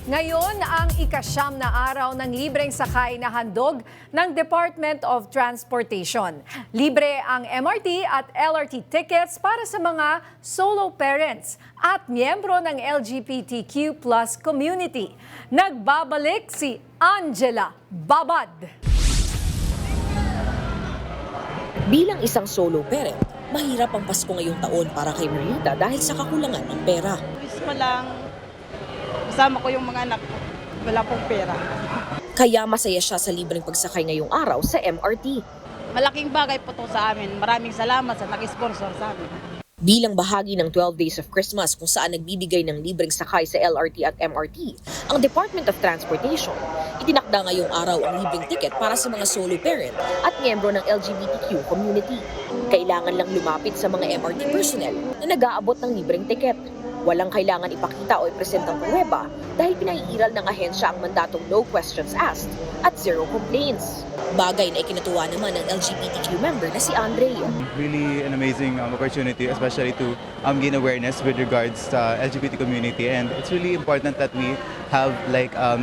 Ngayon ang ika-9 na araw ng libreng sakay na handog ng Department of Transportation. Libre ang MRT at LRT tickets para sa mga solo parents at miyembro ng LGBTQ+ community. Nagbabalik si Angela Babad. Bilang isang solo parent, mahirap ang Pasko ngayong taon para kay Marita dahil sa kakulangan ng pera. Wish ko lang, kasama ko yung mga anak ko. Wala pong pera. Kaya masaya siya sa libreng pagsakay ngayong araw sa MRT. Malaking bagay po to sa amin. Maraming salamat sa nag-sponsor sa amin. Bilang bahagi ng 12 Days of Christmas kung saan nagbibigay ng libreng sakay sa LRT at MRT, ang Department of Transportation itinakda ngayong araw ang libreng ticket para sa mga solo parent at miyembro ng LGBTQ community. Kailangan lang lumapit sa mga MRT personnel na nag-aabot ng libreng ticket. Walang kailangan ipakita o ipresentang pruweba dahil pinaiiral ng ahensya ang mandatong no questions asked at zero complaints. Bagay na ikinatuwa naman ng LGBTQ member na si Andre. Really an amazing opportunity, especially to gain awareness with regards to LGBT community, and it's really important that we have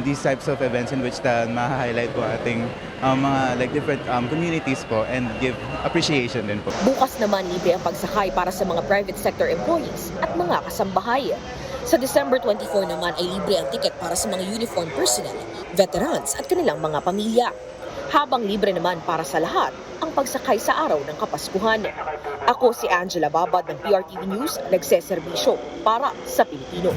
these types of events in which ma-highlight po ating mga different communities po and give appreciation din po. Bukas naman libre ang pagsakay para sa mga private sector employees at mga kasambahay. Sa December 24 naman ay libre ang ticket para sa mga uniformed personnel, veterans at kanilang mga pamilya. Habang libre naman para sa lahat ang pagsakay sa araw ng Kapaskuhan. Ako si Angela Babad ng PRTV News, nagseserbisyo para sa Pilipino.